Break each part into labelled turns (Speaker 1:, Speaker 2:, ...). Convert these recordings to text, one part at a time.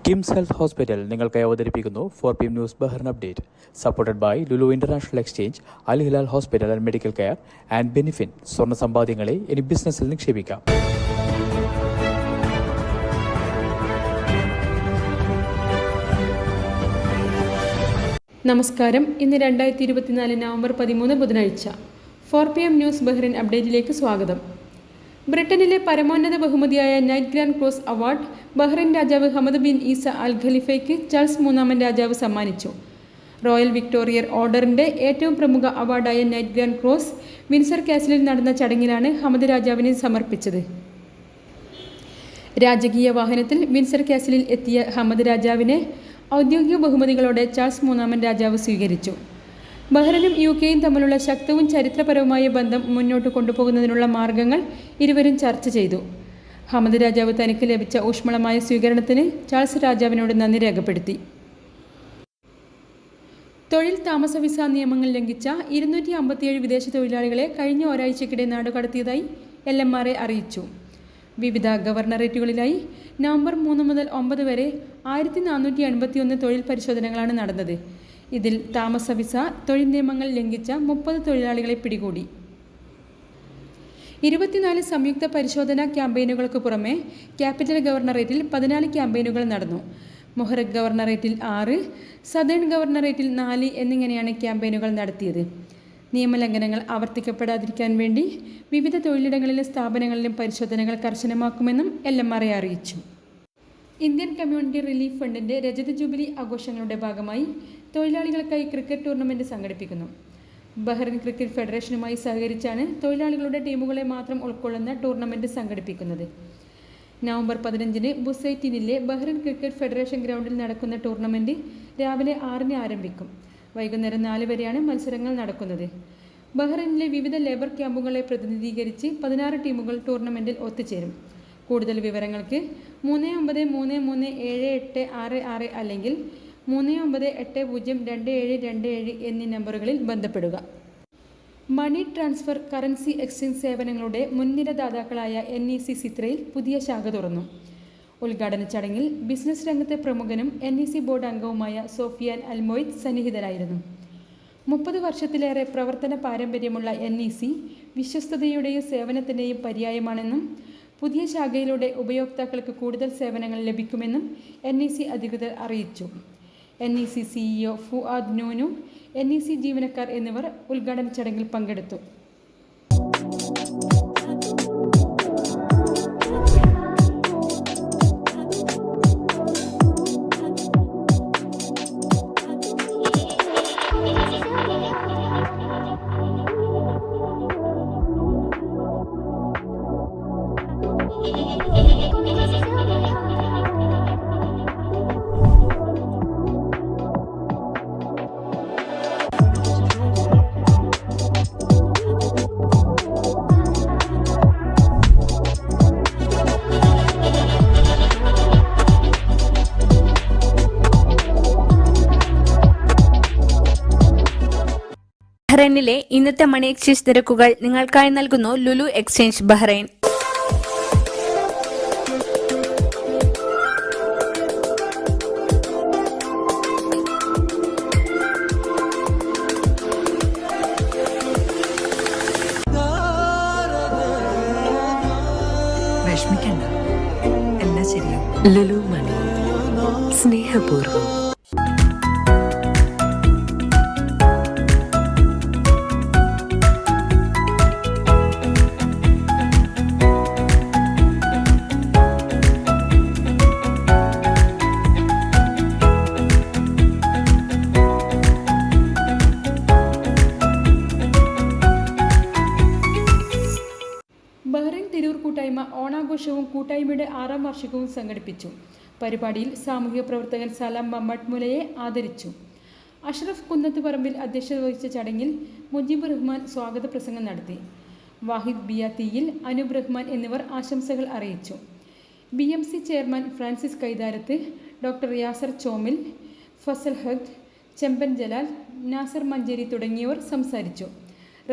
Speaker 1: KIMS health hospital നിങ്ങൾക്കായി അവതരിപ്പിക്കുന്നു 4 PM news Bahrain update supported by Lulu international exchange, Al Hilal hospital and medical care and ബെനിഫിൻ. സ്വർണ്ണ സമ്പാദ്യങ്ങളെ ഇനി ബിസിനസ്സിൽ നിക്ഷേപിക്കാം.
Speaker 2: നമസ്കാരം. ഇന്ന് 2024 നവംബർ 13 ബുധനാഴ്ച. 4 PM ന്യൂസ് ബഹ്റിൻ അപ്ഡേറ്റിലേക്ക് സ്വാഗതം. ബ്രിട്ടനിലെ പരമോന്നത ബഹുമതിയായ night grand cross award Bahrain രാജാവ് ഹമദ് ബിൻ ഈസ അൽ ഖലീഫയ്ക്ക് ചാൾസ് മൂന്നാമൻ രാജാവ് സമ്മാനിച്ചു. റോയൽ വിക്ടോറിയൻ ഓർഡറിൻ്റെ ഏറ്റവും പ്രമുഖ അവാർഡായ നൈറ്റ് ഗ്രാൻഡ് ക്രോസ് വിൻസർ കാസിലിൽ നടന്ന ചടങ്ങിലാണ് ഹമദ് രാജാവിന് സമർപ്പിച്ചത്. രാജകീയ വാഹനത്തിൽ വിൻസർ കാസിലിൽ എത്തിയ ഹമദ് രാജാവിനെ ഔദ്യോഗിക ബഹുമതികളോടെ ചാൾസ് മൂന്നാമൻ രാജാവ് സ്വീകരിച്ചു. ബഹ്റിനും UK-യും തമ്മിലുള്ള ശക്തവും ചരിത്രപരവുമായ ബന്ധം മുന്നോട്ട് കൊണ്ടുപോകുന്നതിനുള്ള മാർഗങ്ങൾ ഇരുവരും ചർച്ച ചെയ്തു. ഹമദ് രാജാവ് തനിക്ക് ലഭിച്ച ഊഷ്മളമായ സ്വീകരണത്തിന് ചാൾസ് രാജാവിനോട് നന്ദി രേഖപ്പെടുത്തി. തൊഴിൽ താമസ വിസ നിയമങ്ങൾ ലംഘിച്ച 257 വിദേശ തൊഴിലാളികളെ കഴിഞ്ഞ ഒരാഴ്ചക്കിടെ നാടുകടത്തിയതായി LMRA അറിയിച്ചു. വിവിധ ഗവർണറേറ്റുകളിലായി നവംബർ 3 മുതൽ 9 വരെ 1481 തൊഴിൽ പരിശോധനകളാണ് നടന്നത്. ഇതിൽ താമസ വിസ, തൊഴിൽ നിയമങ്ങൾ ലംഘിച്ച 30 തൊഴിലാളികളെ പിടികൂടി. 24 സംയുക്ത പരിശോധനാ ക്യാമ്പയിനുകൾക്ക് പുറമെ ക്യാപിറ്റൽ ഗവർണറേറ്റിൽ 14 ക്യാമ്പയിനുകൾ നടന്നു. മൊഹ്റഖ് ഗവർണറേറ്റിൽ 6, സദേൺ ഗവർണറേറ്റിൽ 4 എന്നിങ്ങനെയാണ് ക്യാമ്പയിനുകൾ നടത്തിയത്. നിയമലംഘനങ്ങൾ ആവർത്തിക്കപ്പെടാതിരിക്കാൻ വേണ്ടി വിവിധ തൊഴിലിടങ്ങളിലെ സ്ഥാപനങ്ങളിലും പരിശോധനകൾ കർശനമാക്കുമെന്നും LMRA അറിയിച്ചു. ഇന്ത്യൻ കമ്മ്യൂണിറ്റി റിലീഫ് ഫണ്ടിൻ്റെ രജത ജൂബിലി ആഘോഷങ്ങളുടെ ഭാഗമായി തൊഴിലാളികൾക്കായി ക്രിക്കറ്റ് ടൂർണമെൻറ്റ് സംഘടിപ്പിക്കുന്നു. ബഹ്റിൻ ക്രിക്കറ്റ് ഫെഡറേഷനുമായി സഹകരിച്ചാണ് തൊഴിലാളികളുടെ ടീമുകളെ മാത്രം ഉൾക്കൊള്ളുന്ന ടൂർണമെൻറ്റ് സംഘടിപ്പിക്കുന്നത്. നവംബർ 15 ബുസൈറ്റിനിലെ ബഹ്റിൻ ക്രിക്കറ്റ് ഫെഡറേഷൻ ഗ്രൗണ്ടിൽ നടക്കുന്ന ടൂർണമെൻറ്റ് രാവിലെ 6 ആരംഭിക്കും. വൈകുന്നേരം 4 വരെയാണ് മത്സരങ്ങൾ നടക്കുന്നത്. ബഹ്റിനിലെ വിവിധ ലേബർ ക്യാമ്പുകളെ പ്രതിനിധീകരിച്ച് 16 ടീമുകൾ ടൂർണമെൻറ്റിൽ ഒത്തുചേരും. കൂടുതൽ വിവരങ്ങൾക്ക് 39337866 അല്ലെങ്കിൽ 39802727 എന്നീ നമ്പറുകളിൽ ബന്ധപ്പെടുക. മണി ട്രാൻസ്ഫർ, കറൻസി എക്സ്ചേഞ്ച് സേവനങ്ങളുടെ മുൻനിര ദാതാക്കളായ NEC സിത്രയിൽ പുതിയ ശാഖ തുറന്നു. ഉദ്ഘാടന ചടങ്ങിൽ ബിസിനസ് രംഗത്തെ പ്രമുഖനും NEC ബോർഡ് അംഗവുമായ സോഫിയാൻ അൽമോയിദ് സന്നിഹിതരായിരുന്നു. 30 വർഷത്തിലേറെ പ്രവർത്തന പാരമ്പര്യമുള്ള NEC വിശ്വസ്തതയുടെയും സേവനത്തിൻ്റെയും പര്യായമാണെന്നും പുതിയ ശാഖയിലൂടെ ഉപയോക്താക്കൾക്ക് കൂടുതൽ സേവനങ്ങൾ ലഭിക്കുമെന്നും NEC അധികൃതർ അറിയിച്ചു. NEC CEO Fuad Nunu, NEC ജീവനക്കാർ എന്നിവർ ഉദ്ഘാടന ചടങ്ങിൽ പങ്കെടുത്തു.
Speaker 3: ബഹ്റൈനിലെ ഇന്നത്തെ മണി എക്സ്ചേഞ്ച് നിരക്കുകൾ നിങ്ങൾക്കായി നൽകുന്നു ലുലു എക്സ്ചേഞ്ച് ബഹ്റൈൻ.
Speaker 4: വിഷമിക്കണ്ട, എല്ലാം ശരിയാവും. ലുലു മണി, സ്നേഹപൂർവ്വം.
Speaker 2: ബഹ്റിൻ തിരൂർ കൂട്ടായ്മ ഓണാഘോഷവും കൂട്ടായ്മയുടെ 6ാം വാർഷികവും സംഘടിപ്പിച്ചു. പരിപാടിയിൽ സാമൂഹിക പ്രവർത്തകൻ സലാം മമ്മഡ് മുലയെ ആദരിച്ചു. അഷ്റഫ് കുന്നത്ത് പറമ്പിൽ അധ്യക്ഷത വഹിച്ച ചടങ്ങിൽ മുജീബ് റഹ്മാൻ സ്വാഗത പ്രസംഗം നടത്തി. വാഹിദ് ബിയാത്തിയിൽ, അനൂപ് റഹ്മാൻ എന്നിവർ ആശംസകൾ അറിയിച്ചു. BMC chairman Francis Kaitharath, doctor Yasar Chomil, Fazal Haq, Chemban Jalal, Nasar Manjeri തുടങ്ങിയവർ സംസാരിച്ചു.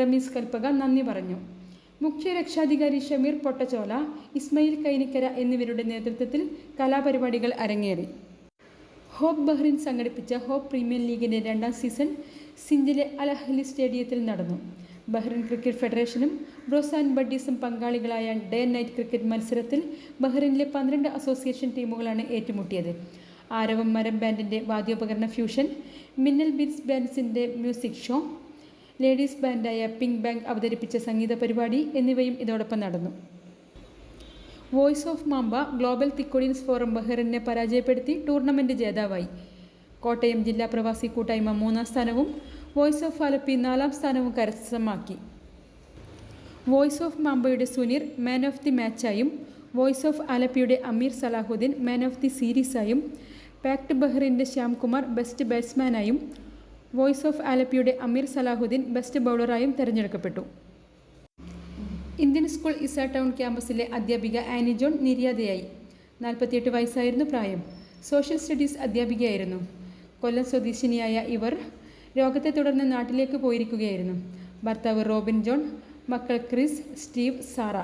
Speaker 2: റമീസ് കൽപ്പക നന്ദി പറഞ്ഞു. മുഖ്യ രക്ഷാധികാരി ഷമീർ പൊട്ടച്ചോല, ഇസ്മയിൽ കൈനിക്കര എന്നിവരുടെ നേതൃത്വത്തിൽ കലാപരിപാടികൾ അരങ്ങേറി. ഹോപ്പ് ബഹ്റിൻ സംഘടിപ്പിച്ച ഹോപ്പ് പ്രീമിയർ ലീഗിൻ്റെ 2ാം സീസൺ സിഞ്ചിലെ അൽ അഹ്ലി സ്റ്റേഡിയത്തിൽ നടന്നു. ബഹ്റിൻ ക്രിക്കറ്റ് ഫെഡറേഷനും ബ്രോസ് ആൻഡ് ബഡ്ഡീസും പങ്കാളികളായ ഡേ ആൻഡ് നൈറ്റ് ക്രിക്കറ്റ് മത്സരത്തിൽ ബഹ്റിനിലെ 12 അസോസിയേഷൻ ടീമുകളാണ് ഏറ്റുമുട്ടിയത്. ആരവം മരം ബാൻഡിൻ്റെ വാദ്യോപകരണ ഫ്യൂഷൻ, മിന്നൽ ബീറ്റ്സ് ബാൻഡ്സിൻ്റെ മ്യൂസിക് ഷോ, ലേഡീസ് ബാൻഡായ പിങ്ക് ബാങ്ക് അവതരിപ്പിച്ച സംഗീത പരിപാടി എന്നിവയും ഇതോടൊപ്പം നടന്നു. Voice of Mamba global Thikkodians forum ബഹ്റിനെ പരാജയപ്പെടുത്തി ടൂർണമെൻറ്റ് ജേതാവായി. കോട്ടയം ജില്ലാ പ്രവാസി കൂട്ടായ്മ 3ാം സ്ഥാനവും വോയിസ് ഓഫ് ആലപ്പി 4ാം സ്ഥാനവും കരസ്ഥമാക്കി. വോയിസ് ഓഫ് മാംബയുടെ സുനീർ മാൻ ഓഫ് ദി മാച്ചായും വോയിസ് ഓഫ് ആലപ്പിയുടെ Ameer Salahuddin man of the സീരീസായും പാക്ട് ബഹ്റിൻ്റെ ശ്യാംകുമാർ ബെസ്റ്റ് ബാറ്റ്സ്മാനായും വോയിസ് ഓഫ് ആലപ്പിയുടെ അമീർ സലാഹുദ്ദീൻ ബെസ്റ്റ് ബൗളറായും തിരഞ്ഞെടുക്കപ്പെട്ടു. ഇന്ത്യൻ സ്കൂൾ ഇസ ടൗൺ ക്യാമ്പസിലെ അധ്യാപിക ആനി ജോൺ നിര്യാതയായി. 48 വയസ്സായിരുന്നു പ്രായം. Social studies അധ്യാപികയായിരുന്നു. കൊല്ലം സ്വദേശിനിയായ ഇവർ രോഗത്തെ തുടർന്ന് നാട്ടിലേക്ക് പോയിരിക്കുകയായിരുന്നു. ഭർത്താവ് റോബിൻ ജോൺ, മക്കൾ ക്രിസ്, സ്റ്റീവ്, സാറ.